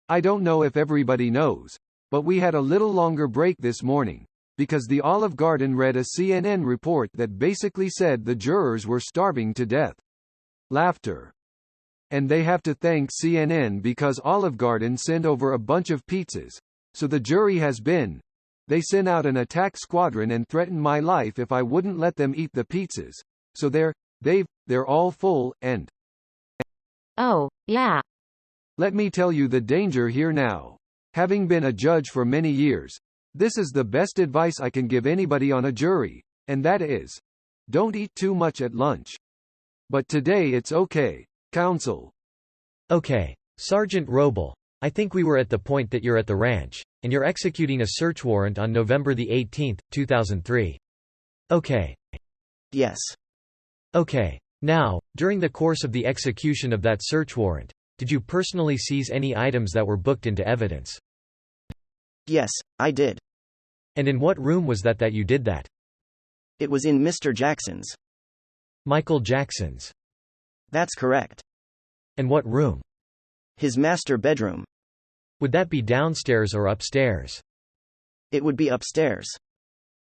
I don't know if everybody knows, but we had a little longer break this morning, because the Olive Garden read a CNN report that basically said the jurors were starving to death. Laughter. And they have to thank CNN because Olive Garden sent over a bunch of pizzas, so the jury has been. They sent out an attack squadron and threatened my life if I wouldn't let them eat the pizzas. So they're all full, and oh, yeah. Let me tell you the danger here now. Having been a judge for many years, this is the best advice I can give anybody on a jury, and that is, don't eat too much at lunch. But today it's okay, counsel. Okay, Sergeant Robel, I think we were at the point that you're at the ranch, and you're executing a search warrant on November the 18th, 2003. Okay. Yes. Okay. Now, during the course of the execution of that search warrant, did you personally seize any items that were booked into evidence? Yes, I did. And in what room was that you did that? It was in Mr. Jackson's. Michael Jackson's. That's correct. And what room? His master bedroom. Would that be downstairs or upstairs? It would be upstairs.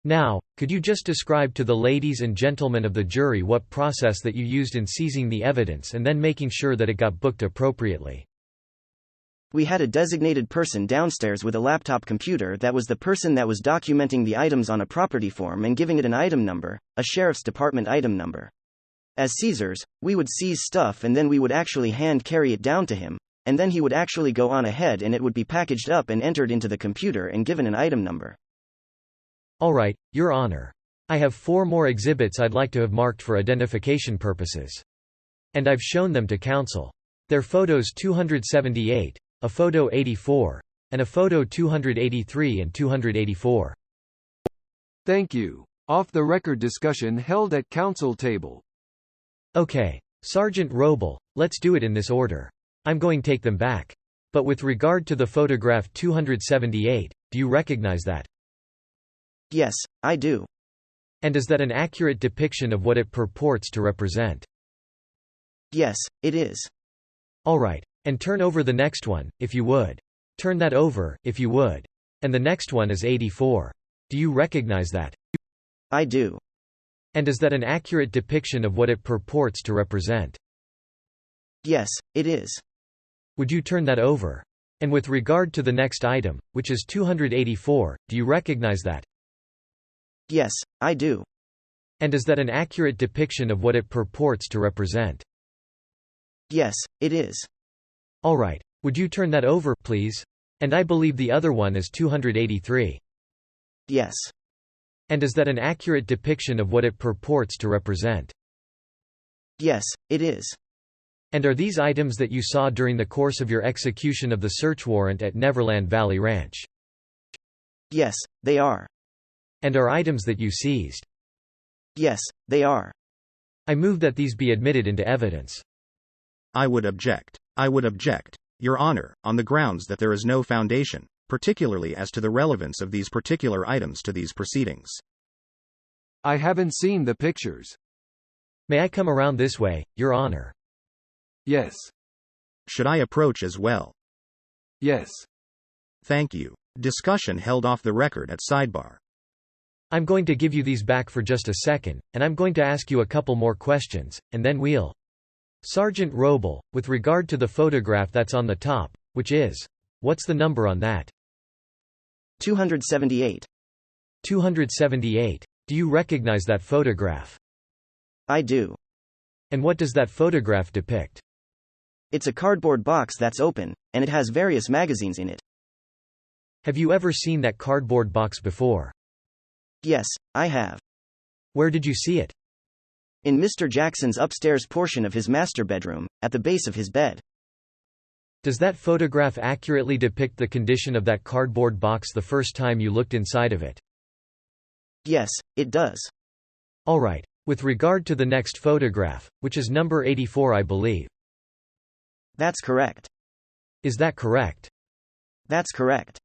Now, could you just describe to the ladies and gentlemen of the jury what process that you used in seizing the evidence and then making sure that it got booked appropriately? We had a designated person downstairs with a laptop computer that was the person that was documenting the items on a property form and giving it an item number, a sheriff's department item number. As seizers, we would seize stuff and then we would actually hand carry it down to him, and then he would actually go on ahead and it would be packaged up and entered into the computer and given an item number. Alright, Your Honor. I have 4 more exhibits I'd like to have marked for identification purposes. And I've shown them to counsel. They're photos 278, a photo 84, and a photo 283 and 284. Thank you. Off-the-record discussion held at counsel table. Okay, Sergeant Robel, let's do it in this order. I'm going to take them back. But with regard to the photograph 278, do you recognize that? Yes, I do. And is that an accurate depiction of what it purports to represent? Yes, it is. Alright, and turn over the next one, if you would. Turn that over, if you would. And the next one is 84. Do you recognize that? I do. And is that an accurate depiction of what it purports to represent? Yes, it is. Would you turn that over? And with regard to the next item, which is 284, do you recognize that? Yes, I do. And is that an accurate depiction of what it purports to represent? Yes, it is. Alright, would you turn that over, please? And I believe the other one is 283. Yes. And is that an accurate depiction of what it purports to represent? Yes, it is. And are these items that you saw during the course of your execution of the search warrant at Neverland Valley Ranch? Yes, they are. And are items that you seized? Yes, they are. I move that these be admitted into evidence. I would object, Your Honor, on the grounds that there is no foundation, particularly as to the relevance of these particular items to these proceedings. I haven't seen the pictures. May I come around this way, Your Honor? Yes. Should I approach as well? Yes. Thank you. Discussion held off the record at sidebar. I'm going to give you these back for just a second, and I'm going to ask you a couple more questions, and then we'll. Sergeant Robel, with regard to the photograph that's on the top, which is, what's the number on that? 278. 278. Do you recognize that photograph? I do. And what does that photograph depict? It's a cardboard box that's open, and it has various magazines in it. Have you ever seen that cardboard box before? Yes, I have. Where did you see it? In Mr. Jackson's upstairs portion of his master bedroom, at the base of his bed. Does that photograph accurately depict the condition of that cardboard box the first time you looked inside of it? Yes, it does. Alright, with regard to the next photograph, which is number 84 I believe. That's correct. Is that correct? That's correct.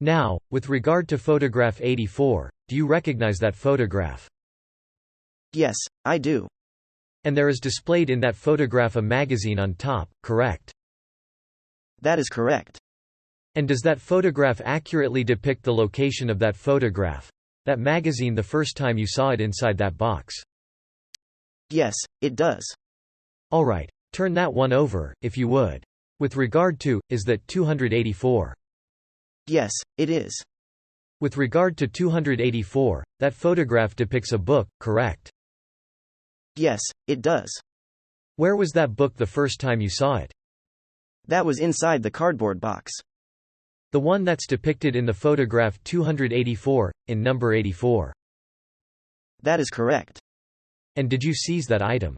Now, with regard to photograph 84, do you recognize that photograph? Yes, I do. And there is displayed in that photograph a magazine on top, correct? That is correct. And does that photograph accurately depict the location of that photograph? That magazine the first time you saw it inside that box? Yes, it does. Alright, turn that one over, if you would. With regard to, is that 284? Yes, it is. With regard to 284, that photograph depicts a book, correct? Yes, it does. Where was that book the first time you saw it? That was inside the cardboard box. The one that's depicted in the photograph 284, in number 84. That is correct. And did you seize that item?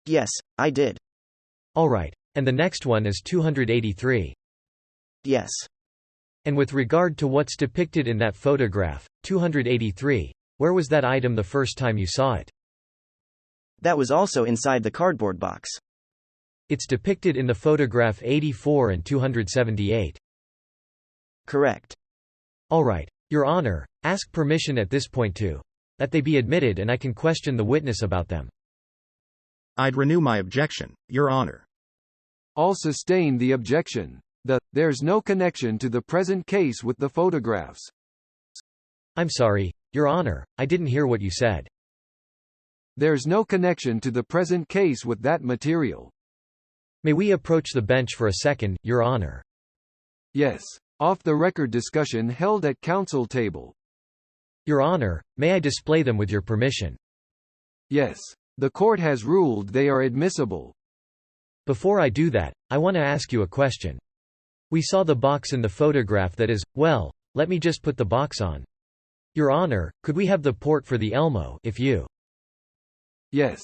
Yes, I did. Alright, and the next one is 283. Yes. And with regard to what's depicted in that photograph, 283, where was that item the first time you saw it? That was also inside the cardboard box. It's depicted in the photograph 84 and 278. Correct. Alright, Your Honor, ask permission at this point that they be admitted and I can question the witness about them. I'd renew my objection, Your Honor. All sustain the objection. There's no connection to the present case with the photographs. I'm sorry, Your Honor, I didn't hear what you said. There's no connection to the present case with that material. May we approach the bench for a second, Your Honor? Yes. Off-the-record discussion held at counsel table. Your Honor, may I display them with your permission? Yes. The court has ruled they are admissible. Before I do that, I want to ask you a question. We saw the box in the photograph that is, well, let me just put the box on. Your Honor, could we have the port for the Elmo, if you? Yes.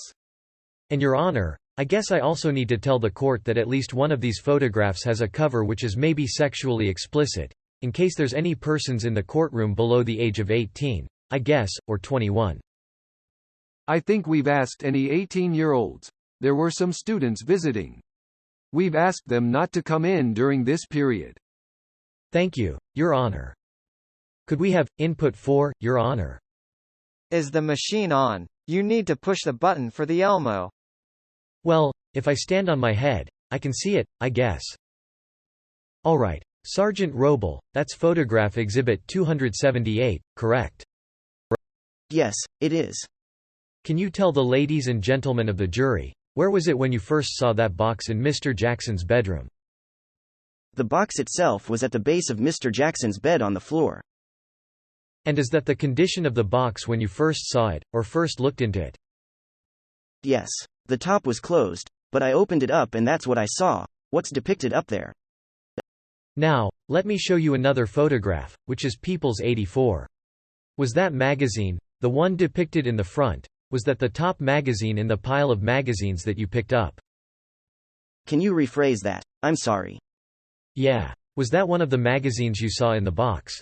And Your Honor, I guess I also need to tell the court that at least one of these photographs has a cover which is maybe sexually explicit, in case there's any persons in the courtroom below the age of 18, I guess, or 21. I think we've asked any 18-year-olds. There were some students visiting. We've asked them not to come in during this period. Thank you, Your Honor. Could we have input 4, Your Honor? Is the machine on? You need to push the button for the Elmo. Well, if I stand on my head, I can see it, I guess. Alright, Sergeant Robel, that's photograph exhibit 278, correct? Yes, it is. Can you tell the ladies and gentlemen of the jury, where was it when you first saw that box in Mr. Jackson's bedroom? The box itself was at the base of Mr. Jackson's bed on the floor. And is that the condition of the box when you first saw it, or first looked into it? Yes. The top was closed, but I opened it up and that's what I saw, what's depicted up there. Now, let me show you another photograph, which is People's 84. Was that magazine, the one depicted in the front, was that the top magazine in the pile of magazines that you picked up? Can you rephrase that? I'm sorry. Yeah. Was that one of the magazines you saw in the box?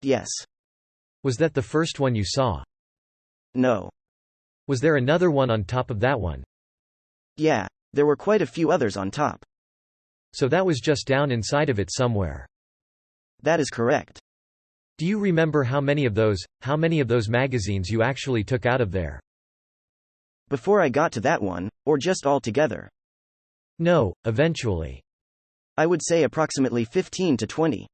Yes. Was that the first one you saw? No. Was there another one on top of that one? Yeah, there were quite a few others on top. So that was just down inside of it somewhere. That is correct. Do you remember how many of those magazines you actually took out of there? Before I got to that one, or just all together? No, eventually. I would say approximately 15 to 20.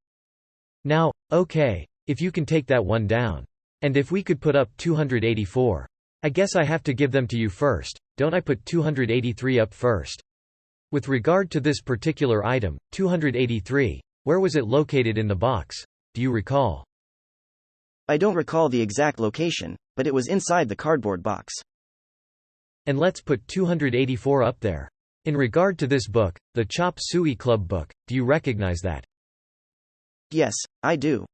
Now, okay, if you can take that one down. And if we could put up 284. I guess I have to give them to you first, don't I put 283 up first? With regard to this particular item, 283, where was it located in the box? Do you recall? I don't recall the exact location, but it was inside the cardboard box. And let's put 284 up there. In regard to this book, the Chop Suey Club book, do you recognize that? Yes, I do.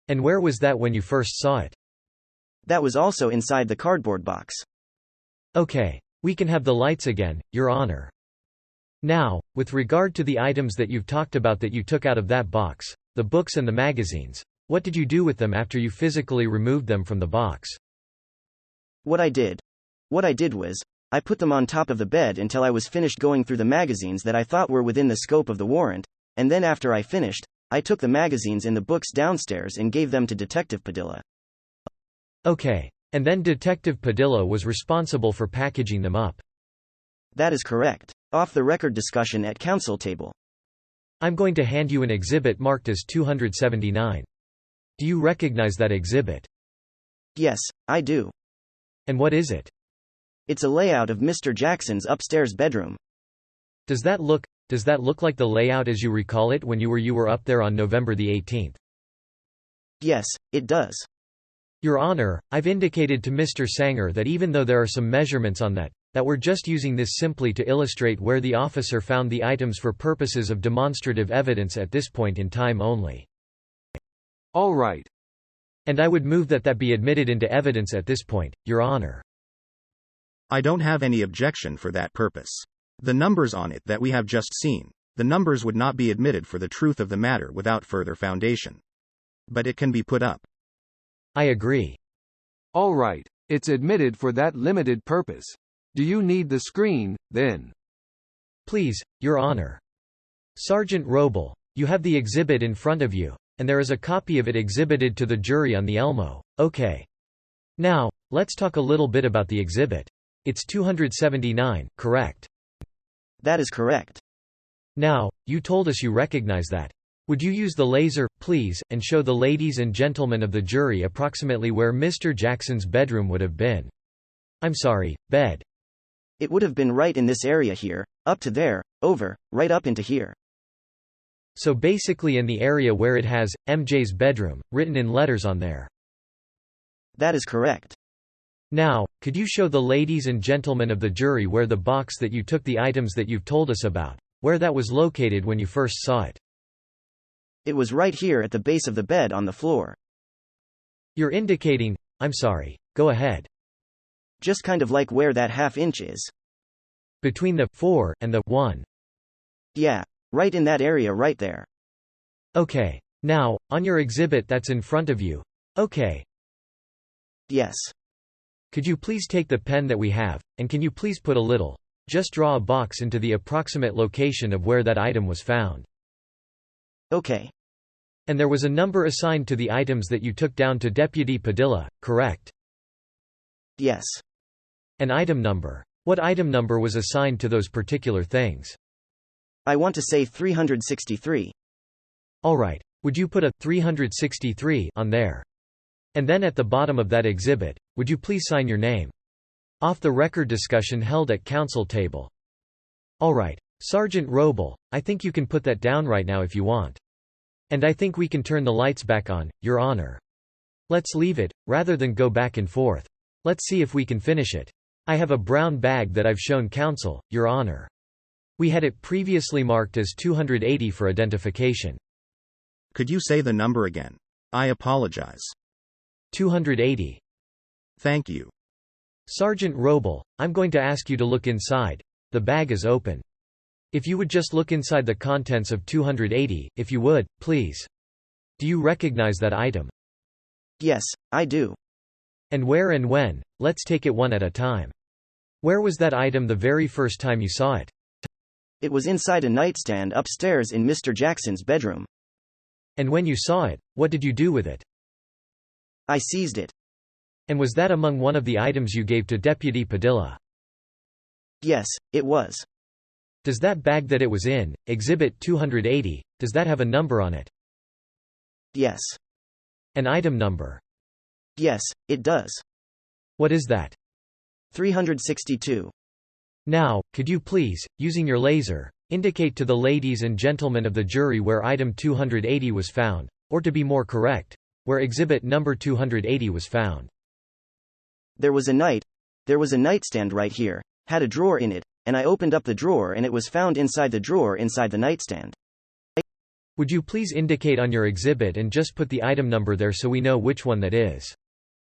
And where was that when you first saw it? That was also inside the cardboard box. Okay. We can have the lights again, Your Honor. Now, with regard to the items that you've talked about that you took out of that box, the books and the magazines, what did you do with them after you physically removed them from the box? What I did was, I put them on top of the bed until I was finished going through the magazines that I thought were within the scope of the warrant, and then after I finished, I took the magazines and the books downstairs and gave them to Detective Padilla. Okay. And then Detective Padilla was responsible for packaging them up. That is correct. Off-the-record discussion at counsel table. I'm going to hand you an exhibit marked as 279. Do you recognize that exhibit? Yes, I do. And what is it? It's a layout of Mr. Jackson's upstairs bedroom. Does that look like the layout as you recall it when you were up there on November the 18th? Yes, it does. Your Honor, I've indicated to Mr. Sanger that even though there are some measurements on that we're just using this simply to illustrate where the officer found the items for purposes of demonstrative evidence at this point in time only. All right. And I would move that be admitted into evidence at this point, Your Honor. I don't have any objection for that purpose. The numbers on it that we have just seen, the numbers would not be admitted for the truth of the matter without further foundation. But it can be put up. I agree. All right. It's admitted for that limited purpose. Do you need the screen, then? Please, Your Honor. Sergeant Robel, you have the exhibit in front of you, and there is a copy of it exhibited to the jury on the Elmo. Okay. Now, let's talk a little bit about the exhibit. It's 279, correct? That is correct. Now, you told us you recognize that. Would you use the laser, please, and show the ladies and gentlemen of the jury approximately where Mr. Jackson's bedroom would have been? I'm sorry, bed. It would have been right in this area here, up to there, over, right up into here. So basically in the area where it has, MJ's bedroom, written in letters on there. That is correct. Now, could you show the ladies and gentlemen of the jury where the box that you took the items that you've told us about, where that was located when you first saw it? It was right here at the base of the bed on the floor. You're indicating, I'm sorry, go ahead. Just kind of like where that half-inch is. Between the 4 and the 1. Yeah, right in that area right there. Okay. Now, on your exhibit that's in front of you. Okay. Yes. Could you please take the pen that we have, and can you please put a little, just draw a box into the approximate location of where that item was found? Okay. And there was a number assigned to the items that you took down to Deputy Padilla, correct? Yes. An item number. What item number was assigned to those particular things? I want to say 363. All right. Would you put a 363 on there? And then at the bottom of that exhibit, would you please sign your name? Off the record discussion held at council table. All right. Sergeant Robel, I think you can put that down right now if you want. And I think we can turn the lights back on, Your Honor. Let's leave it, rather than go back and forth. Let's see if we can finish it. I have a brown bag that I've shown counsel, Your Honor. We had it previously marked as 280 for identification. Could you say the number again? I apologize. 280. Thank you. Sergeant Robel, I'm going to ask you to look inside. The bag is open. If you would just look inside the contents of 280, if you would, please. Do you recognize that item? Yes, I do. And where and when? Let's take it one at a time. Where was that item the very first time you saw it? It was inside a nightstand upstairs in Mr. Jackson's bedroom. And when you saw it, what did you do with it? I seized it. And was that among one of the items you gave to Deputy Padilla? Yes, it was. Does that bag that it was in, Exhibit 280, does that have a number on it? Yes. An item number? Yes, it does. What is that? 362. Now, could you please, using your laser, indicate to the ladies and gentlemen of the jury where item 280 was found, or to be more correct, where exhibit number 280 was found? There was a nightstand right here, had a drawer in it, and I opened up the drawer and it was found inside the drawer inside the nightstand. Would you please indicate on your exhibit and just put the item number there so we know which one that is?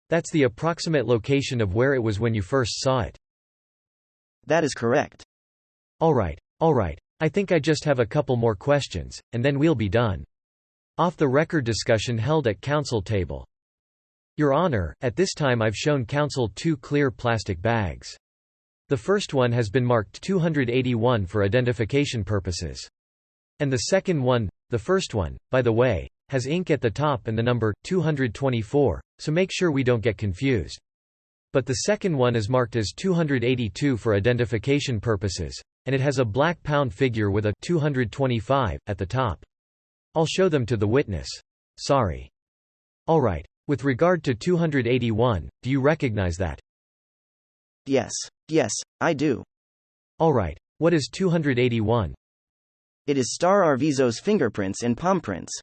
That's the approximate location of where it was when you first saw it. That is correct. All right. I think I just have a couple more questions, and then we'll be done. Off the record discussion held at council table. Your Honor, at this time I've shown counsel 2 clear plastic bags. The first one has been marked 281 for identification purposes. And the second one, the first one, by the way, has ink at the top and the number 224, so make sure we don't get confused. But the second one is marked as 282 for identification purposes, and it has a black pound figure with a 225 at the top. I'll show them to the witness. Sorry. Alright. With regard to 281, do you recognize that? Yes. Yes, I do. Alright. What is 281? It is Star Arvizo's fingerprints and palm prints.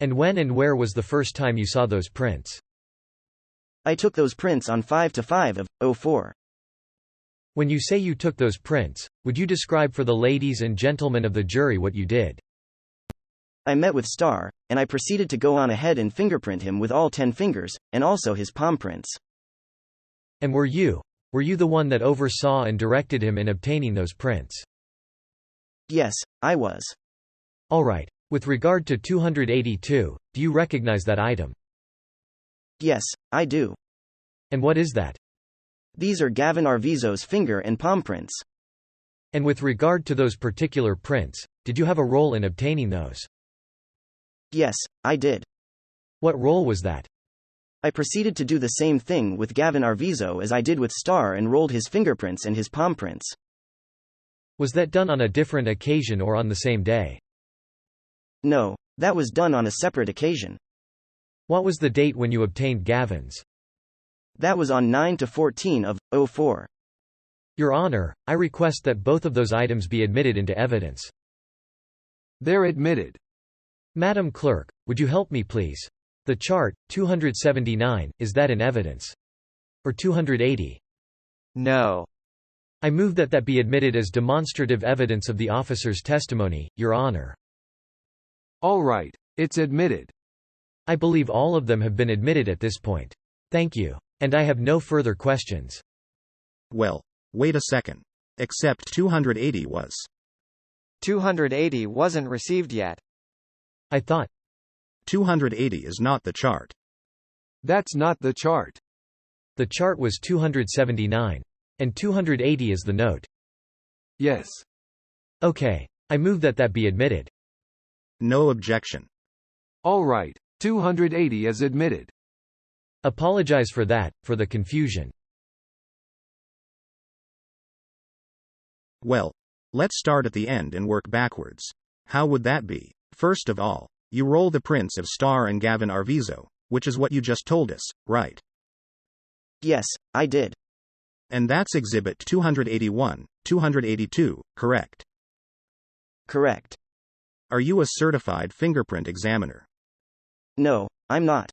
And when and where was the first time you saw those prints? I took those prints on 5/5 of 04. When you say you took those prints, would you describe for the ladies and gentlemen of the jury what you did? I met with Star, and I proceeded to go on ahead and fingerprint him with all 10 fingers, and also his palm prints. And were you the one that oversaw and directed him in obtaining those prints? Yes, I was. Alright. With regard to 282, do you recognize that item? Yes, I do. And what is that? These are Gavin Arvizo's finger and palm prints. And with regard to those particular prints, did you have a role in obtaining those? Yes, I did. What role was that? I proceeded to do the same thing with Gavin Arvizo as I did with Star and rolled his fingerprints and his palm prints. Was that done on a different occasion or on the same day? No, that was done on a separate occasion. What was the date when you obtained Gavin's? That was on 9/14 of 04. Your Honor, I request that both of those items be admitted into evidence. They're admitted. Madam Clerk, would you help me please? The chart, 279, is that in evidence? Or 280? No. I move that that be admitted as demonstrative evidence of the officer's testimony, Your Honor. All right, it's admitted. I believe all of them have been admitted at this point. Thank you. And I have no further questions. Well, wait a second. Except 280 was. 280 wasn't received yet. I thought 280 is not the chart. That's not the chart. the chart was 279. And 280 is the note. Yes. Okay. I move that that be admitted. No objection. All right. 280 is admitted. Apologize for that, for the confusion. Well, let's start at the end and work backwards. How would that be? First of all, you roll the prints of Star and Gavin Arvizo, which is what you just told us, right? Yes, I did. And that's exhibit 281, 282, correct? Correct. Are you a certified fingerprint examiner? No, I'm not.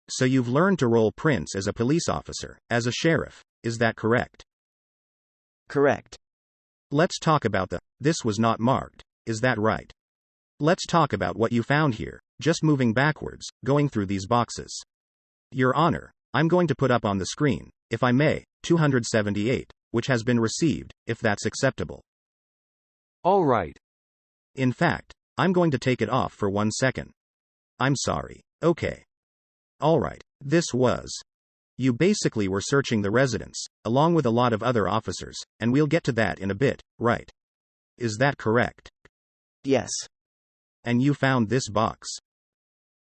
So you've learned to roll prints as a police officer, as a sheriff, is that correct? Correct. Let's talk about this was not marked, is that right? Let's talk about what you found here, just moving backwards, going through these boxes. Your Honor, I'm going to put up on the screen, if I may, 278, which has been received, if that's acceptable. All right. In fact, I'm going to take it off for 1 second. I'm sorry. Okay. All right. This was. You basically were searching the residence, along with a lot of other officers, and we'll get to that in a bit, right? Is that correct? Yes. And you found this box?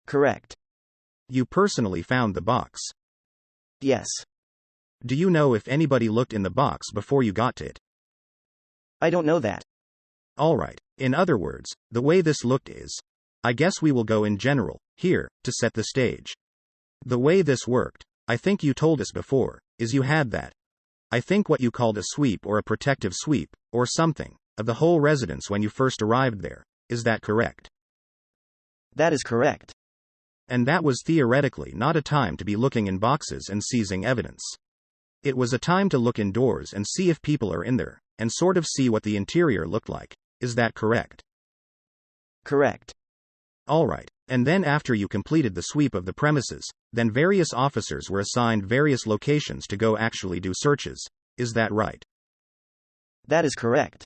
Correct. You personally found the box? Yes. Do you know if anybody looked in the box before you got to it? I don't know that. All right. In other words, the way this looked is. I guess we will go in general, here, to set the stage. The way this worked, I think you told us before, is you had that. I think what you called a sweep or a protective sweep, or something, of the whole residence when you first arrived there. Is that correct? That is correct. And that was theoretically not a time to be looking in boxes and seizing evidence. It was a time to look indoors and see if people are in there, and sort of see what the interior looked like. Is that correct? Correct. All right. And then after you completed the sweep of the premises, then various officers were assigned various locations to go actually do searches. Is that right? That is correct.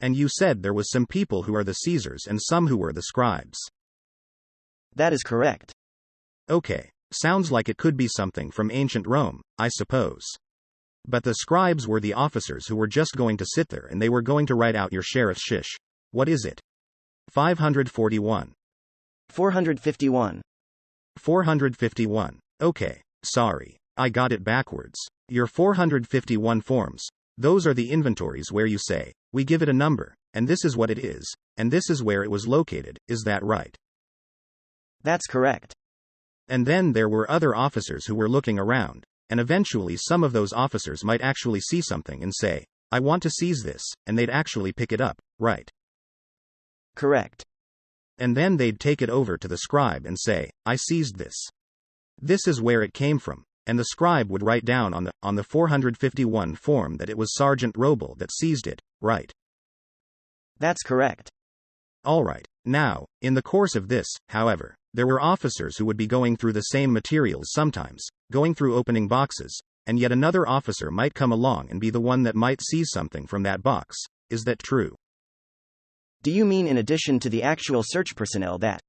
And you said there was some people who are the Caesars and some who were the scribes. That is correct. Okay. Sounds like it could be something from ancient Rome, I suppose. But the scribes were the officers who were just going to sit there and they were going to write out your sheriff's shish. What is it? 541. 451. 451. Okay. Sorry. I got it backwards. Your 451 forms. Those are the inventories where you say, We give it a number, and this is what it is, and this is where it was located, is that right? That's correct. And then there were other officers who were looking around, and eventually some of those officers might actually see something and say, I want to seize this, and they'd actually pick it up, right? Correct. And then they'd take it over to the scribe and say, I seized this. This is where it came from, and the scribe would write down on the 451 form that it was Sergeant Robel that seized it, right? That's correct. All right. Now, in the course of this, however, there were officers who would be going through the same materials sometimes, going through opening boxes, and yet another officer might come along and be the one that might seize something from that box. Is that true? Do you mean in addition to the actual search personnel that?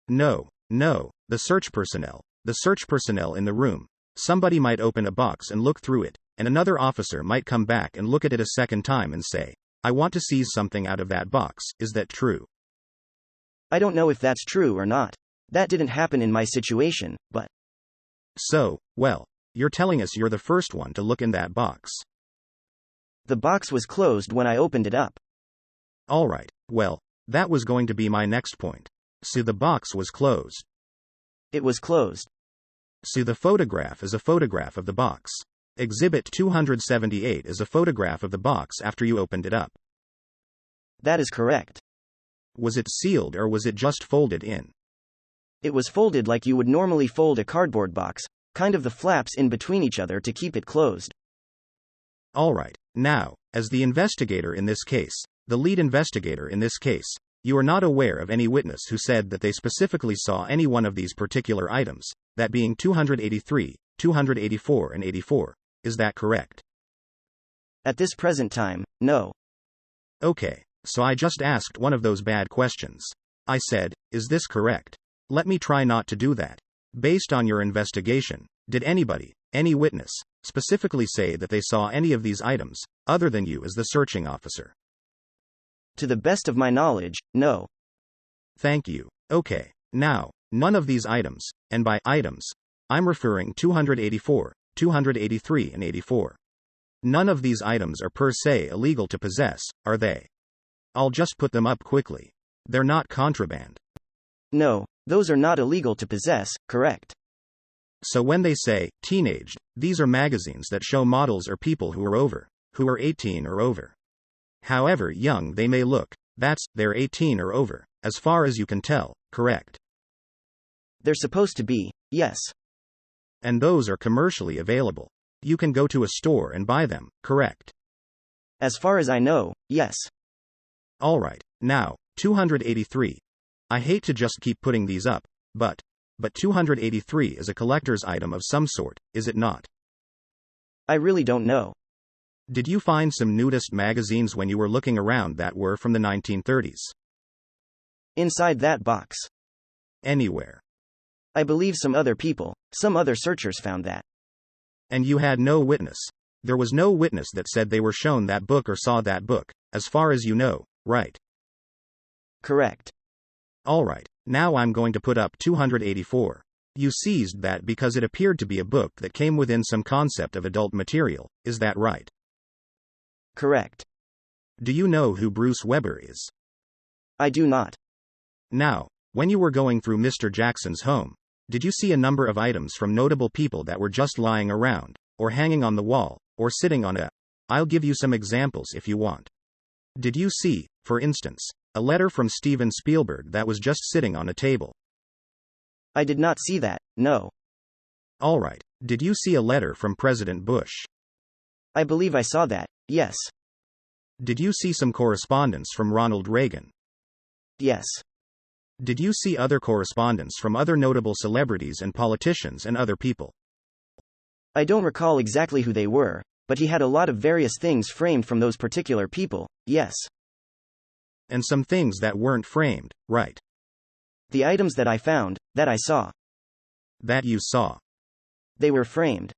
No, the search personnel. The search personnel in the room. Somebody might open a box and look through it, and another officer might come back and look at it a second time and say, I want to seize something out of that box. Is that true? I don't know if that's true or not. That didn't happen in my situation, but. So, well, you're telling us you're the first one to look in that box. The box was closed when I opened it up. All right, well, that was going to be my next point. So the box was closed. It was closed. So the photograph is a photograph of the box. Exhibit 278 is a photograph of the box after you opened it up. That is correct. Was it sealed or was it just folded in? It was folded like you would normally fold a cardboard box, kind of the flaps in between each other to keep it closed. All right, now, as the investigator in this case, the lead investigator in this case, you are not aware of any witness who said that they specifically saw any one of these particular items, that being 283, 284 and 84. Is that correct? At this present time, no. Okay, so I just asked one of those bad questions. I said, is this correct? Let me try not to do that. Based on your investigation, did anybody, any witness, specifically say that they saw any of these items, other than you as the searching officer? To the best of my knowledge, no. Thank you. Okay, now, none of these items, and by items, I'm referring 284, 283 and 84. None of these items are per se illegal to possess, are they? I'll just put them up quickly. They're not contraband. No, those are not illegal to possess, correct. So when they say, teenaged, these are magazines that show models or people who are 18 or over. However young they may look, they're 18 or over, as far as you can tell, correct? They're supposed to be, yes. And those are commercially available. You can go to a store and buy them, correct? As far as I know, yes. All right, now, 283. I hate to just keep putting these up, but 283 is a collector's item of some sort, is it not? I really don't know. Did you find some nudist magazines when you were looking around that were from the 1930s? Inside that box. Anywhere. I believe some other searchers found that. And you had no witness. There was no witness that said they were shown that book or saw that book, as far as you know, right? Correct. All right, now I'm going to put up 284. You seized that because it appeared to be a book that came within some concept of adult material, is that right? Correct. Do you know who Bruce Weber is? I do not. Now, when you were going through Mr. Jackson's home, did you see a number of items from notable people that were just lying around, or hanging on the wall, or sitting on I'll give you some examples if you want. Did you see, for instance, a letter from Steven Spielberg that was just sitting on a table? I did not see that, no. All right, did you see a letter from President Bush? I believe I saw that, yes. Did you see some correspondence from Ronald Reagan? Yes. Did you see other correspondence from other notable celebrities and politicians and other people? I don't recall exactly who they were, but he had a lot of various things framed from those particular people, yes. And some things that weren't framed, right? The items that I found, that I saw. That you saw. They were framed.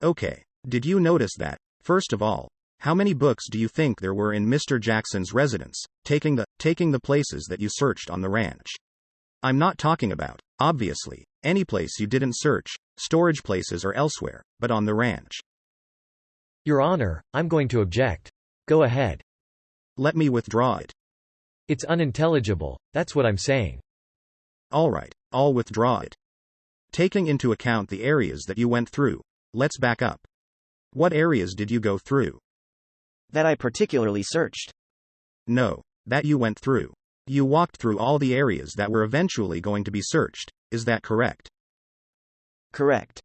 Okay, did you notice that, first of all, how many books do you think there were in Mr. Jackson's residence, taking the places that you searched on the ranch? I'm not talking about, obviously, any place you didn't search, storage places or elsewhere, but on the ranch. Your Honor, I'm going to object. Go ahead. Let me withdraw it. It's unintelligible, that's what I'm saying. Alright, I'll withdraw it. Taking into account the areas that you went through, let's back up. What areas did you go through? That I particularly searched. No, that you went through. You walked through all the areas that were eventually going to be searched, is that correct? Correct.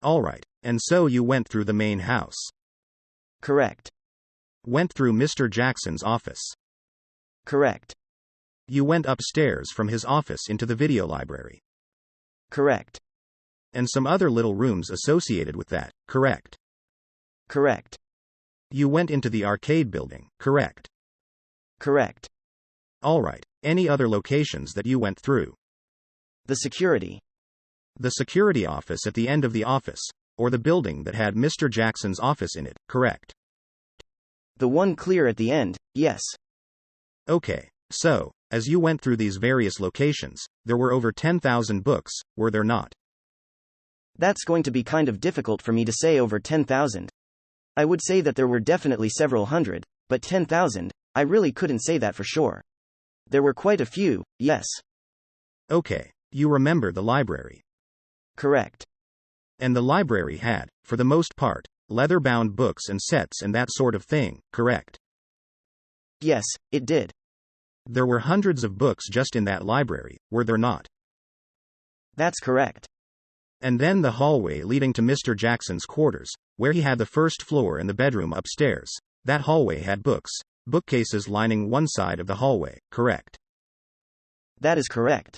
Alright, and so you went through the main house. Correct. Went through Mr. Jackson's office. Correct. You went upstairs from his office into the video library. Correct. And some other little rooms associated with that, correct? Correct. You went into the arcade building, correct? Correct. Alright, any other locations that you went through? The security. The security office at the end of the office, or the building that had Mr. Jackson's office in it, correct? The one clear at the end, yes. Okay, so, as you went through these various locations, there were over 10,000 books, were there not? That's going to be kind of difficult for me to say over 10,000. I would say that there were definitely several hundred, but 10,000, I really couldn't say that for sure. There were quite a few, yes. Okay, you remember the library. Correct. And the library had, for the most part, leather-bound books and sets and that sort of thing, correct? Yes, it did. There were hundreds of books just in that library, were there not? That's correct. And then the hallway leading to Mr. Jackson's quarters, where he had the first floor and the bedroom upstairs. That hallway had books, bookcases lining one side of the hallway, correct? That is correct.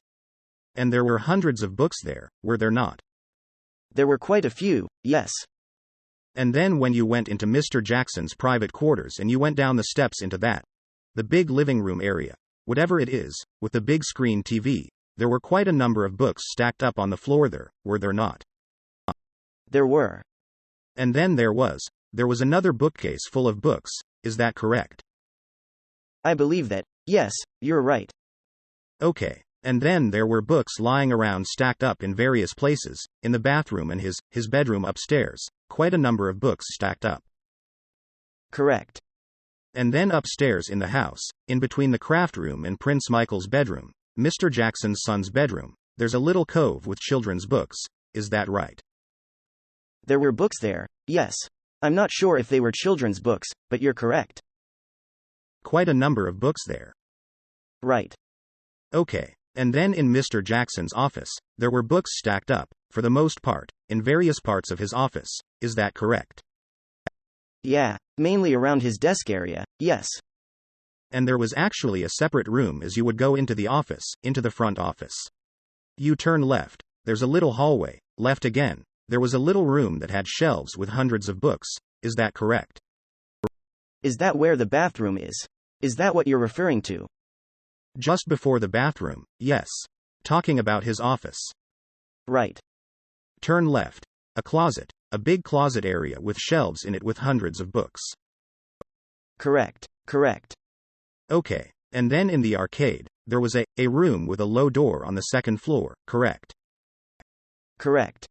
And there were hundreds of books there, were there not? There were quite a few, yes. And then when you went into Mr. Jackson's private quarters and you went down the steps into that, the big living room area, whatever it is, with the big screen TV, there were quite a number of books stacked up on the floor there, were there not? There were. And then there was another bookcase full of books, is that correct? I believe that, yes, you're right. Okay, and then there were books lying around stacked up in various places, in the bathroom and his bedroom upstairs, quite a number of books stacked up. Correct. And then upstairs in the house, in between the craft room and Prince Michael's bedroom, Mr. Jackson's son's bedroom, there's a little cove with children's books, is that right? There were books there, yes. I'm not sure if they were children's books, but you're correct. Quite a number of books there. Right. Okay, and then in Mr. Jackson's office, there were books stacked up, for the most part, in various parts of his office, is that correct? Yeah, mainly around his desk area, yes. And there was actually a separate room as you would go into the office, into the front office. You turn left, there's a little hallway, left again, there was a little room that had shelves with hundreds of books, is that correct? Is that where the bathroom is? Is that what you're referring to? Just before the bathroom, yes. Talking about his office. Right. Turn left. A closet, a big closet area with shelves in it with hundreds of books. Correct. Okay, and then in the arcade, there was a room with a low door on the second floor, correct? Correct.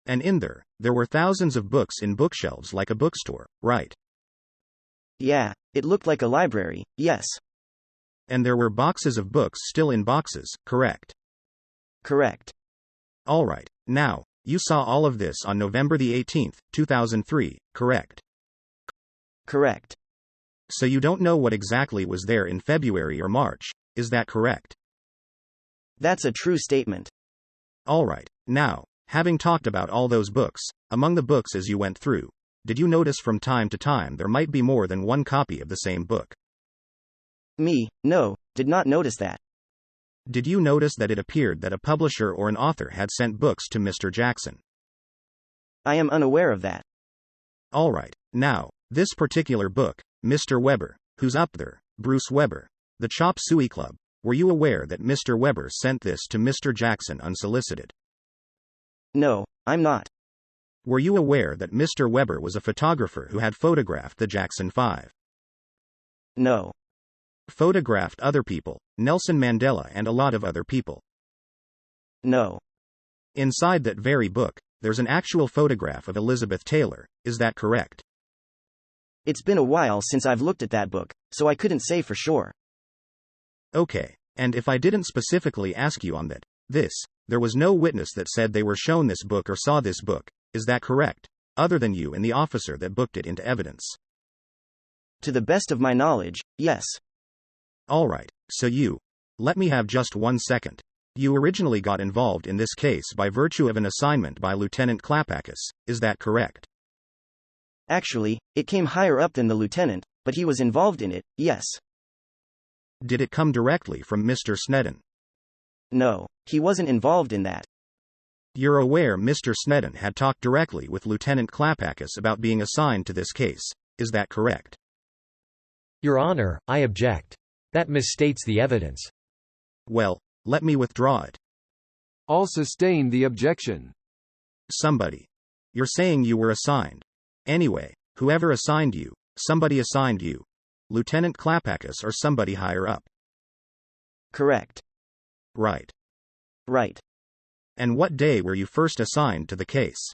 And in there were thousands of books in bookshelves like a bookstore, right? Yeah, it looked like a library, yes. And there were boxes of books still in boxes, correct? Correct. Alright, now, you saw all of this on November the 18th, 2003, correct? Correct. So you don't know what exactly was there in February or March, is that correct? That's a true statement. Alright, now, having talked about all those books, among the books as you went through, did you notice from time to time there might be more than one copy of the same book? No, did not notice that. Did you notice that it appeared that a publisher or an author had sent books to Mr. Jackson? I am unaware of that. Alright, now, this particular book, Mr. Weber, who's up there, Bruce Weber, the Chop Suey Club, were you aware that Mr. Weber sent this to Mr. Jackson unsolicited? No, I'm not. Were you aware that Mr. Weber was a photographer who had photographed the Jackson 5? No. Photographed other people, Nelson Mandela and a lot of other people? No. Inside that very book, there's an actual photograph of Elizabeth Taylor, is that correct? It's been a while since I've looked at that book, so I couldn't say for sure. Okay, and if I didn't specifically ask you on that, there was no witness that said they were shown this book or saw this book, is that correct? Other than you and the officer that booked it into evidence. To the best of my knowledge, yes. Alright, so let me have just 1 second. You originally got involved in this case by virtue of an assignment by Lieutenant Klapakis, is that correct? Actually, it came higher up than the lieutenant, but he was involved in it, yes. Did it come directly from Mr. Sneddon? No, he wasn't involved in that. You're aware Mr. Sneddon had talked directly with Lieutenant Klapakis about being assigned to this case, is that correct? Your Honor, I object. That misstates the evidence. Well, let me withdraw it. All sustain the objection. Somebody. You're saying you were assigned. Anyway, whoever assigned you, somebody assigned you. Lieutenant Klapakis or somebody higher up. Correct. Right. Right. And what day were you first assigned to the case?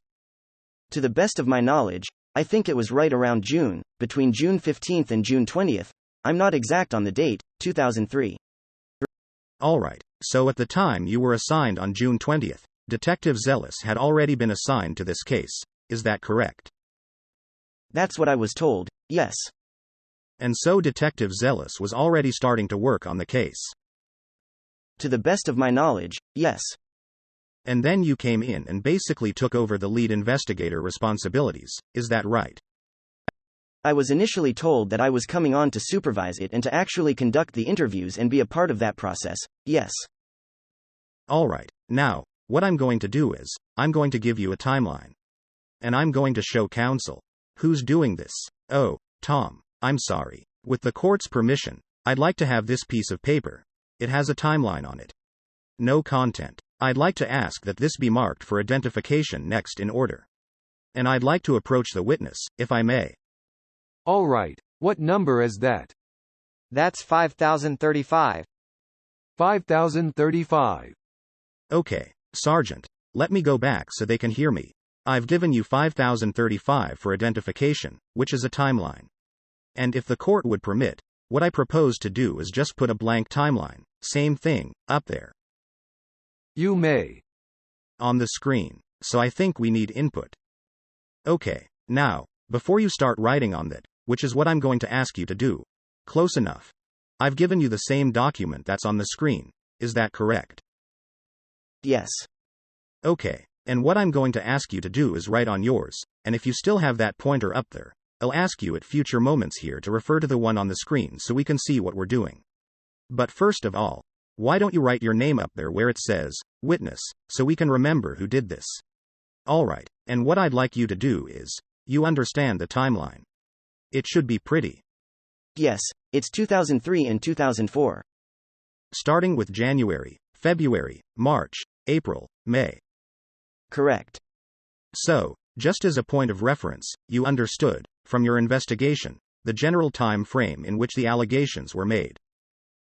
To the best of my knowledge, I think it was right around June, between June 15th and June 20th. I'm not exact on the date, 2003. Alright, so at the time you were assigned on June 20th, Detective Zelis had already been assigned to this case, is that correct? That's what I was told, yes. And so Detective Zelis was already starting to work on the case. To the best of my knowledge, yes. And then you came in and basically took over the lead investigator responsibilities, is that right? I was initially told that I was coming on to supervise it and to actually conduct the interviews and be a part of that process, yes. Alright, now, what I'm going to do is, I'm going to give you a timeline. And I'm going to show counsel. Who's doing this? Oh, Tom, I'm sorry. With the court's permission, I'd like to have this piece of paper. It has a timeline on it. No content. I'd like to ask that this be marked for identification next in order. And I'd like to approach the witness, if I may. All right, what number is that? That's 5035. 5035. Okay, Sergeant, let me go back so they can hear me. I've given you 5035 for identification, which is a timeline. And if the court would permit, what I propose to do is just put a blank timeline, same thing, up there. You may. On the screen. So I think we need input. Okay, now, before you start writing on that, which is what I'm going to ask you to do. Close enough. I've given you the same document that's on the screen, is that correct? Yes. Okay, and what I'm going to ask you to do is write on yours, and if you still have that pointer up there, I'll ask you at future moments here to refer to the one on the screen so we can see what we're doing. But first of all, why don't you write your name up there where it says, witness, so we can remember who did this? Alright, and what I'd like you to do is, you understand the timeline. It should be pretty. Yes, it's 2003 and 2004. Starting with January, February, March, April, May. Correct. So, just as a point of reference, you understood, from your investigation, the general time frame in which the allegations were made.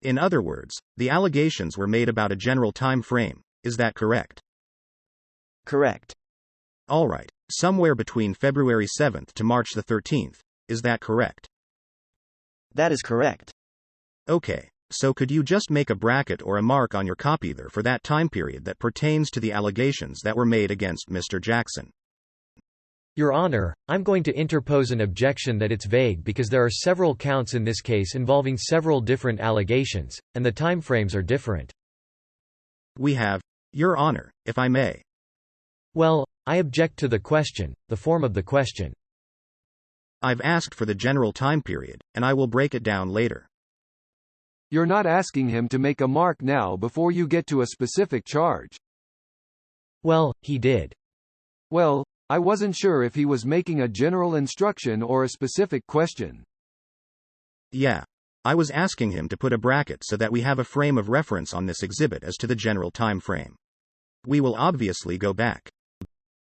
In other words, the allegations were made about a general time frame, is that correct? Correct. Alright, somewhere between February 7th to March the 13th, is that correct? That is correct. Okay, so could you just make a bracket or a mark on your copy there for that time period that pertains to the allegations that were made against Mr. Jackson? Your Honor, I'm going to interpose an objection that it's vague because there are several counts in this case involving several different allegations, and the timeframes are different. We have, Your Honor, if I may. Well, I object to the question, the form of the question. I've asked for the general time period, and I will break it down later. You're not asking him to make a mark now before you get to a specific charge. Well, he did. Well, I wasn't sure if he was making a general instruction or a specific question. Yeah. I was asking him to put a bracket so that we have a frame of reference on this exhibit as to the general time frame. We will obviously go back.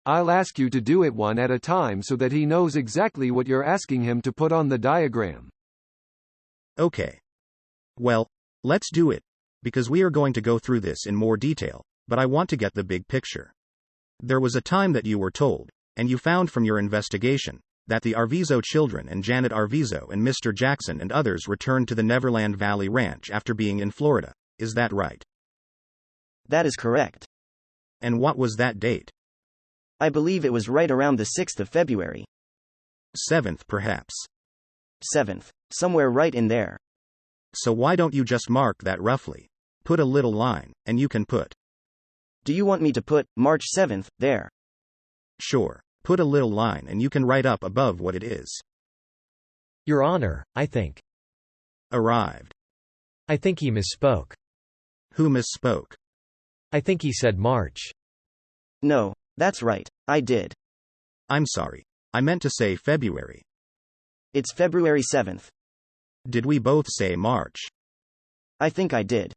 I'll ask you to do it one at a time so that he knows exactly what you're asking him to put on the diagram. Okay. Well, let's do it, because we are going to go through this in more detail, but I want to get the big picture. There was a time that you were told, and you found from your investigation, that the Arvizo children and Janet Arvizo and Mr. Jackson and others returned to the Neverland Valley Ranch after being in Florida. Is that right? That is correct. And what was that date? I believe it was right around the 6th of February. 7th, perhaps. 7th. Somewhere right in there. So why don't you just mark that roughly? Put a little line, and you can put. Do you want me to put March 7th there? Sure. Put a little line and you can write up above what it is. Your Honor, I think. Arrived. I think he misspoke. Who misspoke? I think he said March. No, that's right. I did. I'm sorry. I meant to say February. It's February 7th. Did we both say March? I think I did.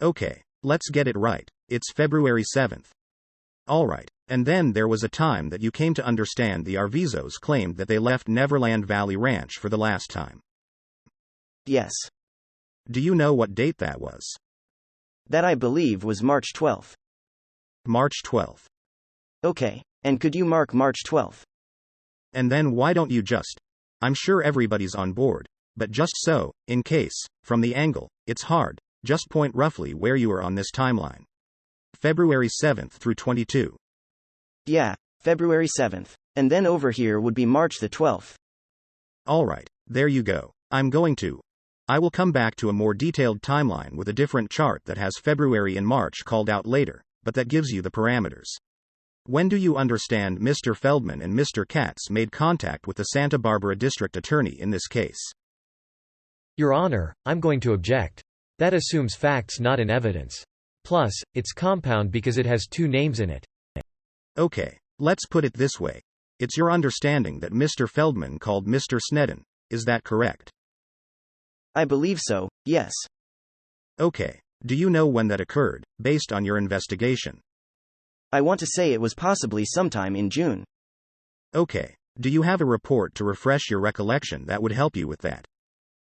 Okay, let's get it right. It's February 7th. All right. And then there was a time that you came to understand the Arvizos claimed that they left Neverland Valley Ranch for the last time. Yes. Do you know what date that was? That I believe was March 12th. March 12th. Okay, and could you mark March 12th? And then why don't you just? I'm sure everybody's on board, but just so, in case, from the angle, it's hard, just point roughly where you are on this timeline. February 7th through 22. Yeah, February 7th. And then over here would be March the 12th. All right, there you go. I will come back to a more detailed timeline with a different chart that has February and March called out later, but that gives you the parameters. When do you understand Mr. Feldman and Mr. Katz made contact with the Santa Barbara District Attorney in this case? Your Honor, I'm going to object. That assumes facts not in evidence. Plus, it's compound because it has two names in it. Okay, let's put it this way. It's your understanding that Mr. Feldman called Mr. Sneddon. Is that correct? I believe so, yes. Okay, do you know when that occurred, based on your investigation? I want to say it was possibly sometime in June. Okay, do you have a report to refresh your recollection that would help you with that?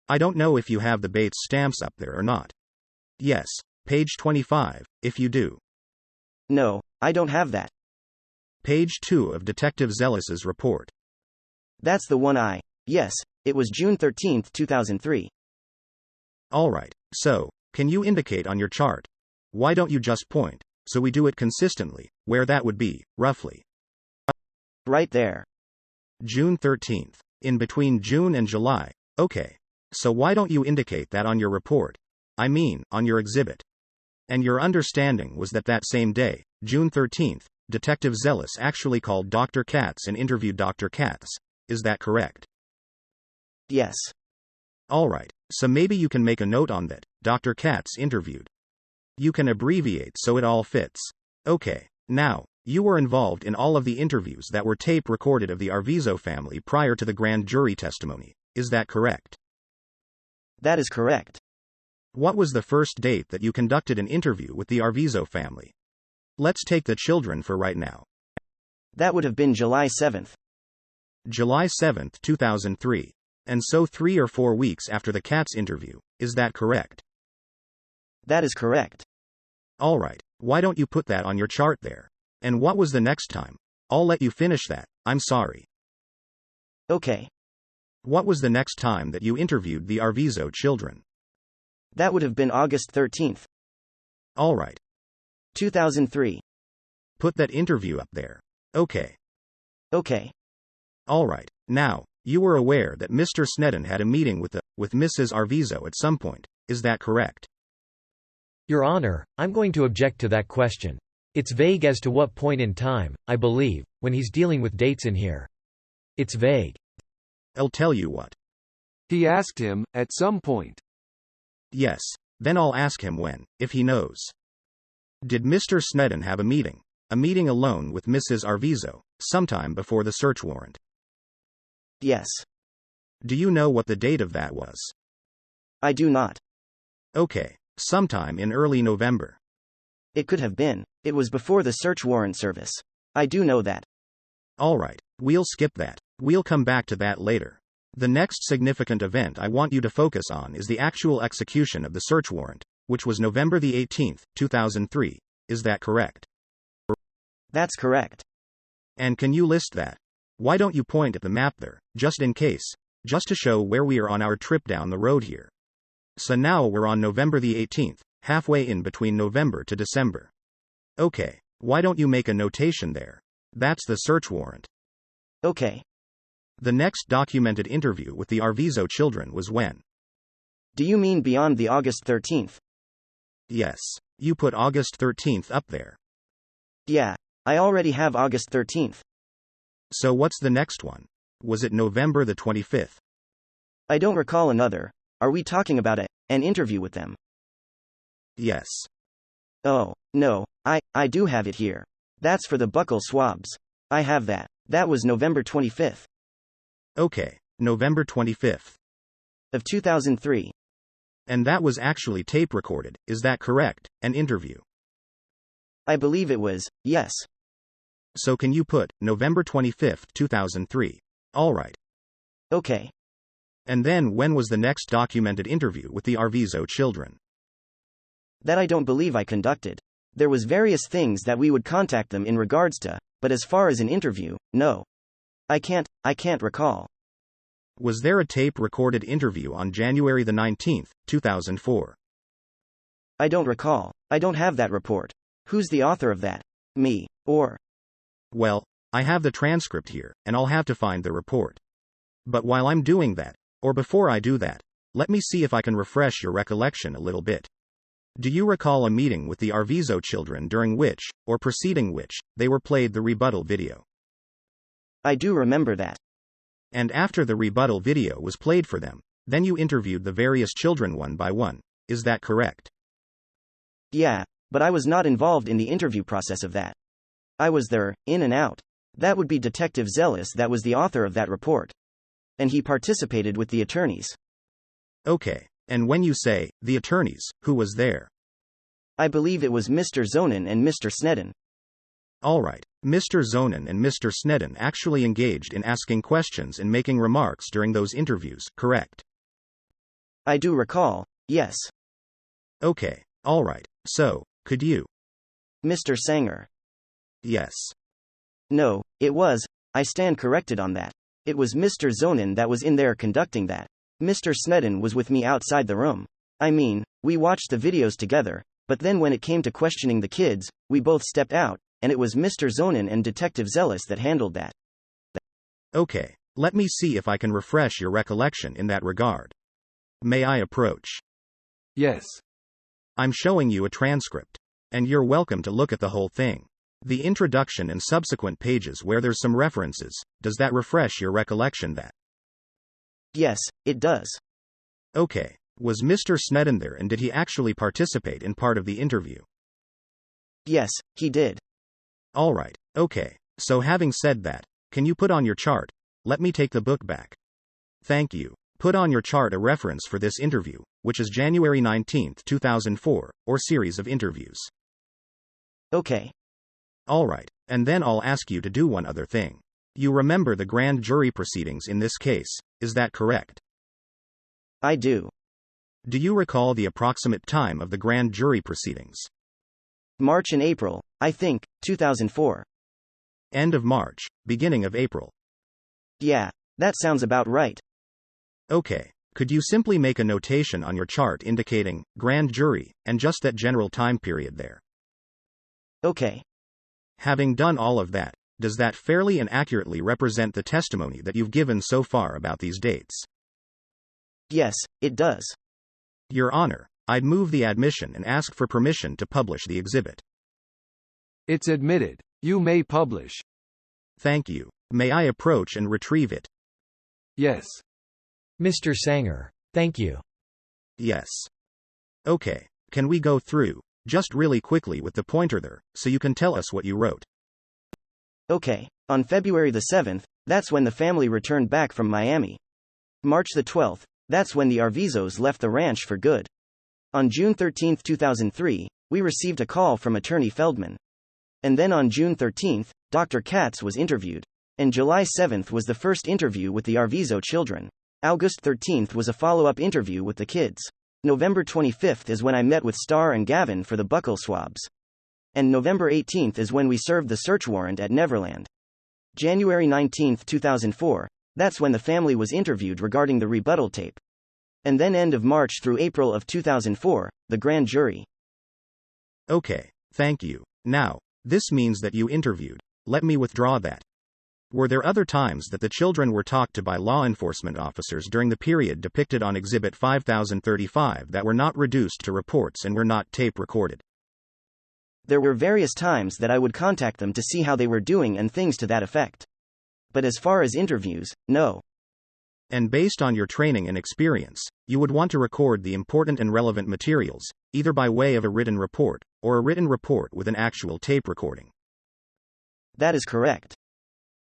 I don't know if you have the Bates stamps up there or not. Yes, page 25, if you do. No, I don't have that. Page 2 of Detective Zelis's report. That's the one Yes, it was June 13, 2003. All right, so, can you indicate on your chart? Why don't you just point, so we do it consistently, where that would be, roughly? Right there. June 13th. In between June and July. Okay. So why don't you indicate that on your report? I mean, on your exhibit. And your understanding was that that same day, June 13th, Detective Zelis actually called Dr. Katz and interviewed Dr. Katz. Is that correct? Yes. All right, so maybe you can make a note on that, Dr. Katz interviewed. You can abbreviate so it all fits. Okay, now, you were involved in all of the interviews that were tape recorded of the Arvizo family prior to the grand jury testimony. Is that correct? That is correct. What was the first date that you conducted an interview with the Arvizo family? Let's take the children for right now. That would have been July 7th. July 7th, 2003. And so 3 or 4 weeks after the Katz interview. Is that correct? That is correct. All right, why don't you put that on your chart there? And what was the next time? I'll let you finish that, I'm sorry. Okay. What was the next time that you interviewed the Arvizo children? That would have been August 13th. All right. 2003. Put that interview up there. Okay. Okay. All right. Now, you were aware that Mr. Sneddon had a meeting with Mrs. Arvizo at some point. Is that correct? Your Honor, I'm going to object to that question. It's vague as to what point in time, I believe, when he's dealing with dates in here. It's vague. I'll tell you what. He asked him, at some point. Yes. Then I'll ask him when, if he knows. Did Mr. Sneddon have a meeting alone with Mrs. Arvizo, sometime before the search warrant? Yes. Do you know what the date of that was? I do not. Okay, sometime in early November. It could have been. It was before the search warrant service. I do know that. All right, we'll skip that. We'll come back to that later. The next significant event I want you to focus on is the actual execution of the search warrant, which was November the 18th, 2003. Is that correct? That's correct. And can you list that? Why don't you point at the map there, just in case, just to show where we are on our trip down the road here. So now we're on November the 18th, halfway in between November to December. Okay, why don't you make a notation there? That's the search warrant. Okay. The next documented interview with the Arvizo children was when? Do you mean beyond the August 13th? Yes, you put August 13th up there. Yeah, I already have August 13th. So what's the next one? Was it November the 25th? I don't recall another. Are we talking about an interview with them? Yes. Oh, no, I do have it here. That's for the buccal swabs. I have that. That was November 25th. Okay, November 25th. Of 2003. And that was actually tape recorded, is that correct? An interview. I believe it was, yes. So can you put November 25th, 2003? Alright. Okay. And then when was the next documented interview with the Arvizo children? That I don't believe I conducted. There was various things that we would contact them in regards to, but as far as an interview, no. I can't recall. Was there a tape recorded interview on January the 19th, 2004? I don't recall. I don't have that report. Who's the author of that? Me, or? Well, I have the transcript here, and I'll have to find the report. But while I'm doing that, or before I do that, let me see if I can refresh your recollection a little bit. Do you recall a meeting with the Arvizo children during which, or preceding which, they were played the rebuttal video? I do remember that. And after the rebuttal video was played for them, then you interviewed the various children one by one, is that correct? Yeah, but I was not involved in the interview process of that. I was there, in and out. That would be Detective Zelis that was the author of that report. And he participated with the attorneys. Okay, and when you say, the attorneys, who was there? I believe it was Mr. Zonin and Mr. Sneddon. Alright, Mr. Zonin and Mr. Sneddon actually engaged in asking questions and making remarks during those interviews, correct? I do recall, yes. Okay, alright, so, could you? Mr. Sanger. Yes. No, it was, I stand corrected on that. It was Mr. Zonin that was in there conducting that. Mr. Sneddon was with me outside the room. I mean, we watched the videos together, but then when it came to questioning the kids, we both stepped out, and it was Mr. Zonin and Detective Zelis that handled that. Okay, let me see if I can refresh your recollection in that regard. May I approach? Yes. I'm showing you a transcript. And you're welcome to look at the whole thing. The introduction and subsequent pages where there's some references, does that refresh your recollection that? Yes, it does. Okay, was Mr. Sneddon there and did he actually participate in part of the interview? Yes, he did. Alright, okay, so having said that, can you put on your chart? Let me take the book back. Thank you. Put on your chart a reference for this interview, which is January 19, 2004, or series of interviews. Okay. Alright, and then I'll ask you to do one other thing. You remember the grand jury proceedings in this case, is that correct? I do. Do you recall the approximate time of the grand jury proceedings? March and April, I think, 2004. End of March, beginning of April. Yeah, that sounds about right. Okay, could you simply make a notation on your chart indicating grand jury and just that general time period there? Okay. Having done all of that, does that fairly and accurately represent the testimony that you've given so far about these dates? Yes, it does. Your Honor, I'd move the admission and ask for permission to publish the exhibit. It's admitted. You may publish. Thank you. May I approach and retrieve it? Yes. Mr. Sanger. Thank you. Yes. Okay, can we go through, just really quickly with the pointer there, so you can tell us what you wrote? Okay, on February the 7th, that's when the family returned back from Miami. March the 12th, that's when the Arvizos left the ranch for good. On June 13, 2003, we received a call from Attorney Feldman. And then on June 13, Dr. Katz was interviewed. And July 7th was the first interview with the Arvizo children. August 13th was a follow-up interview with the kids. November 25th is when I met with Starr and Gavin for the buccal swabs. And November 18th is when we served the search warrant at Neverland. January 19, 2004, that's when the family was interviewed regarding the rebuttal tape. And then end of March through April of 2004, the grand jury. Okay, thank you. Now, this means that you interviewed. Let me withdraw that. Were there other times that the children were talked to by law enforcement officers during the period depicted on Exhibit 5035 that were not reduced to reports and were not tape recorded? There were various times that I would contact them to see how they were doing and things to that effect. But as far as interviews, no. And based on your training and experience, you would want to record the important and relevant materials, either by way of a written report, or a written report with an actual tape recording. That is correct.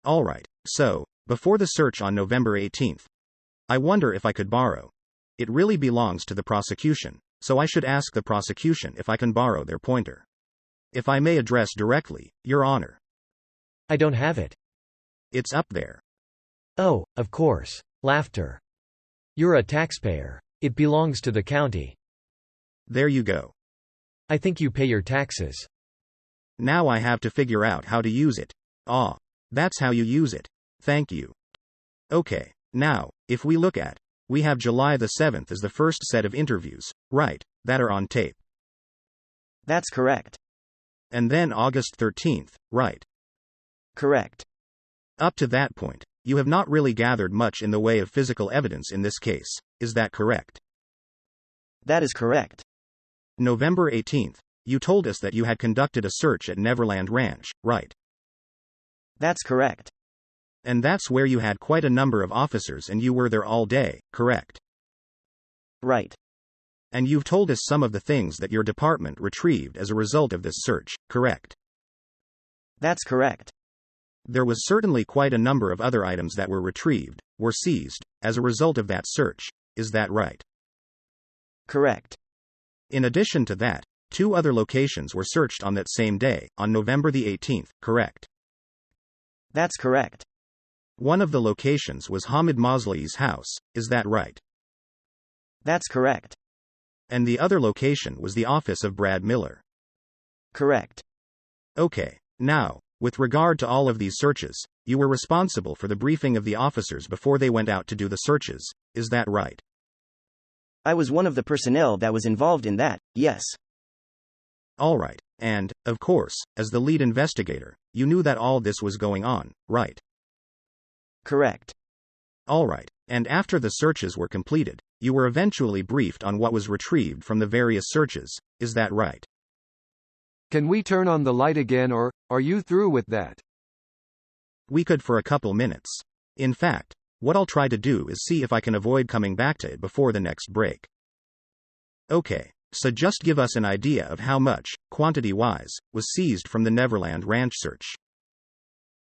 Alright, so, before the search on November 18th, I wonder if I could borrow. It really belongs to the prosecution, so I should ask the prosecution if I can borrow their pointer. If I may address directly, Your Honor. I don't have it. It's up there. Oh, of course. Laughter. You're a taxpayer. It belongs to the county. There you go. I think you pay your taxes. Now I have to figure out how to use it. Ah, that's how you use it. Thank you. Okay, now, if we look at, we have July the 7th as the first set of interviews, right, that are on tape. That's correct. And then August 13th, right? Correct. Up to that point, you have not really gathered much in the way of physical evidence in this case, is that correct? That is correct. November 18th, you told us that you had conducted a search at Neverland Ranch, right? That's correct. And that's where you had quite a number of officers and you were there all day, correct? Right. And you've told us some of the things that your department retrieved as a result of this search, correct? That's correct. There was certainly quite a number of other items that were retrieved, were seized, as a result of that search, is that right? Correct. In addition to that, 2 other locations were searched on that same day, on November the 18th, correct? That's correct. One of the locations was Hamid Mosley's house, is that right? That's correct. And the other location was the office of Brad Miller. Correct. Okay, now, with regard to all of these searches, you were responsible for the briefing of the officers before they went out to do the searches, is that right? I was one of the personnel that was involved in that, yes. Alright, and, of course, as the lead investigator, you knew that all this was going on, right? Correct. Alright, and after the searches were completed, you were eventually briefed on what was retrieved from the various searches, is that right? Can we turn on the light again or are you through with that? We could for a couple minutes. In fact, what I'll try to do is see if I can avoid coming back to it before the next break. Okay, so just give us an idea of how much, quantity-wise, was seized from the Neverland Ranch search.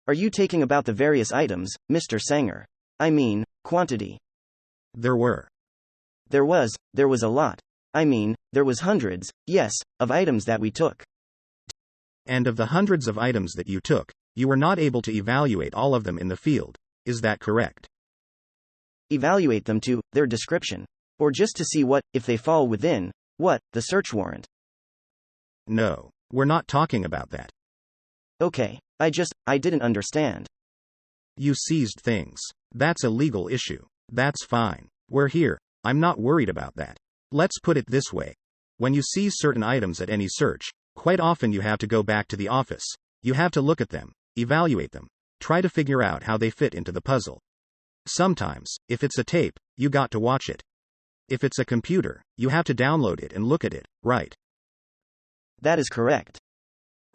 Are you taking about the various items, Mr. Sanger? I mean, quantity. There were. There was a lot. I mean, there was hundreds, yes, of items that we took. And of the hundreds of items that you took, you were not able to evaluate all of them in the field, is that correct? Evaluate them to their description. Or just to see what, if they fall within, the search warrant. No, we're not talking about that. Okay, I didn't understand. You seized things. That's a legal issue. That's fine. We're here. I'm not worried about that. Let's put it this way. When you seize certain items at any search, quite often you have to go back to the office. You have to look at them, evaluate them, try to figure out how they fit into the puzzle. Sometimes, if it's a tape, you got to watch it. If it's a computer, you have to download it and look at it, right? That is correct.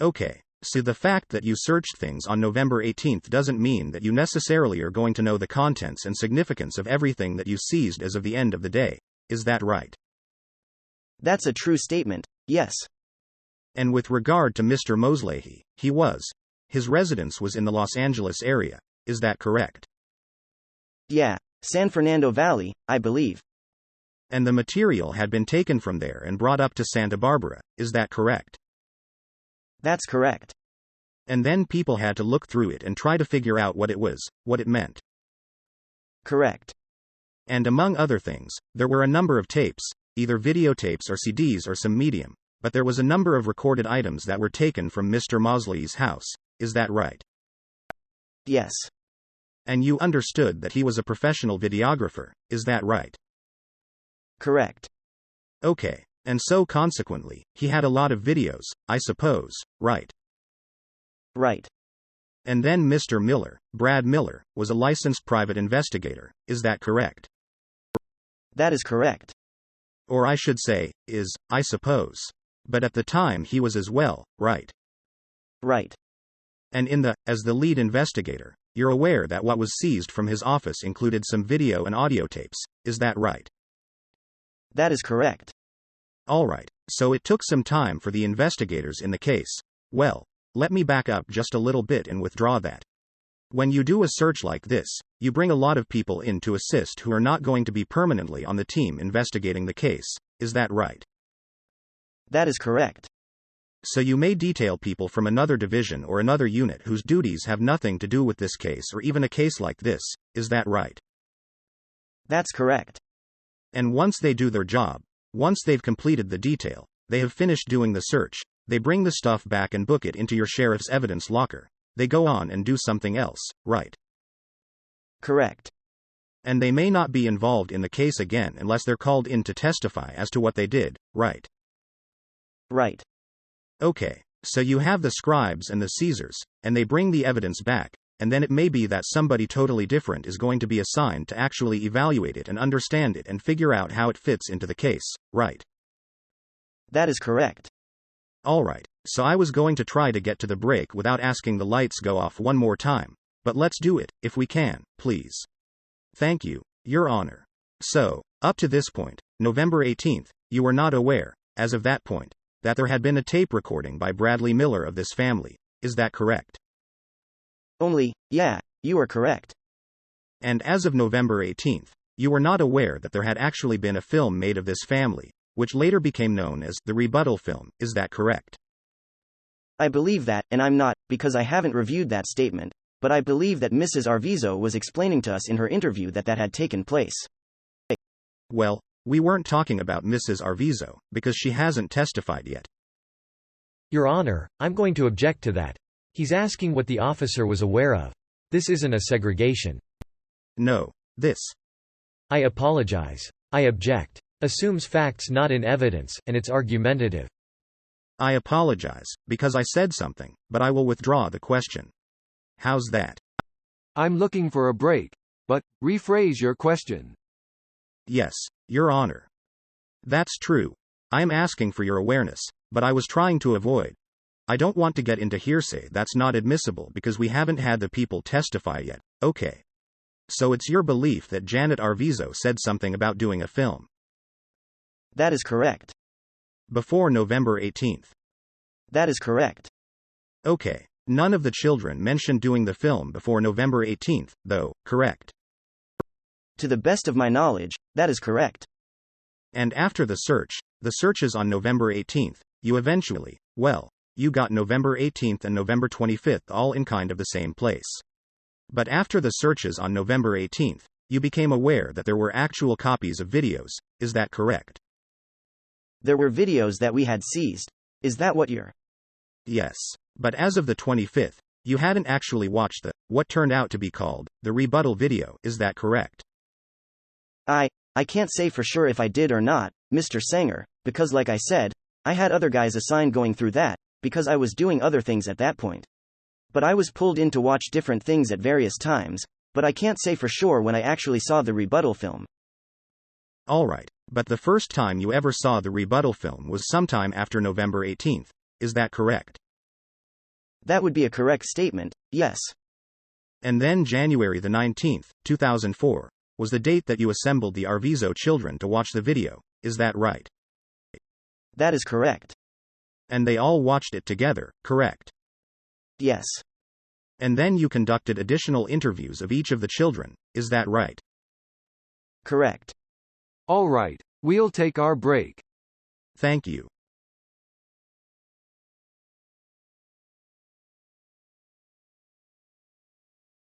Okay, so the fact that you searched things on November 18th doesn't mean that you necessarily are going to know the contents and significance of everything that you seized as of the end of the day. Is that right? That's a true statement, yes. And with regard to Mr. Mosley, his residence was in the Los Angeles area, is that correct? Yeah, San Fernando Valley, I believe. And the material had been taken from there and brought up to Santa Barbara, is that correct? That's correct. And then people had to look through it and try to figure out what it was, what it meant. Correct. And among other things, there were a number of tapes, either videotapes or CDs or some medium, but there was a number of recorded items that were taken from Mr. Mosley's house, is that right? Yes. And you understood that he was a professional videographer, is that right? Correct. Okay. And so consequently, he had a lot of videos, I suppose, right? Right. And then Mr. Miller, Brad Miller, was a licensed private investigator, is that correct? That is correct. Or I should say, is, I suppose. But at the time he was as well, right? Right. And as the lead investigator, you're aware that what was seized from his office included some video and audio tapes, is that right? That is correct. Alright, so it took some time for the investigators in the case. Well, let me back up just a little bit and withdraw that. When you do a search like this, you bring a lot of people in to assist who are not going to be permanently on the team investigating the case, is that right? That is correct. So you may detail people from another division or another unit whose duties have nothing to do with this case or even a case like this, is that right? That's correct. And once they do their job, once they've completed the detail, they have finished doing the search, they bring the stuff back and book it into your sheriff's evidence locker. They go on and do something else, right? Correct. And they may not be involved in the case again unless they're called in to testify as to what they did, right? Right. Okay, so you have the scribes and the Caesars, and they bring the evidence back, and then it may be that somebody totally different is going to be assigned to actually evaluate it and understand it and figure out how it fits into the case, right? That is correct. Alright, so I was going to try to get to the break without asking the lights go off one more time, but let's do it, if we can, please. Thank you, Your Honor. So, up to this point, November 18th, you were not aware, as of that point, that there had been a tape recording by Bradley Miller of this family, is that correct? Yeah, you are correct. And as of November 18th, you were not aware that there had actually been a film made of this family, which later became known as the rebuttal film, is that correct? I believe that, and I'm not, because I haven't reviewed that statement, but I believe that Mrs. Arvizo was explaining to us in her interview that had taken place. Well, we weren't talking about Mrs. Arvizo, because she hasn't testified yet. Your Honor, I'm going to object to that. He's asking what the officer was aware of. This isn't a segregation. No, this. I apologize. I object. Assumes facts not in evidence, and it's argumentative. I apologize, because I said something, but I will withdraw the question. How's that? I'm looking for a break, but rephrase your question. Yes, Your Honor. That's true. I'm asking for your awareness, but I was trying to avoid. I don't want to get into hearsay that's not admissible because we haven't had the people testify yet, okay. So it's your belief that Janet Arvizo said something about doing a film. That is correct. Before November 18th. That is correct. Okay, none of the children mentioned doing the film before November 18th, though, correct? To the best of my knowledge, that is correct. And after the searches on November 18th, you eventually, you got November 18th and November 25th all in kind of the same place. But after the searches on November 18th, you became aware that there were actual copies of videos, is that correct? There were videos that we had seized. Is that what you're? Yes. But as of the 25th, you hadn't actually watched what turned out to be called, the rebuttal video, is that correct? I can't say for sure if I did or not, Mr. Sanger, because like I said, I had other guys assigned going through that, because I was doing other things at that point. But I was pulled in to watch different things at various times, but I can't say for sure when I actually saw the rebuttal film. Alright, but the first time you ever saw the rebuttal film was sometime after November 18th, is that correct? That would be a correct statement, yes. And then January the 19th, 2004, was the date that you assembled the Arvizo children to watch the video, is that right? That is correct. And they all watched it together, correct? Yes. And then you conducted additional interviews of each of the children, is that right? Correct. All right, we'll take our break. Thank you.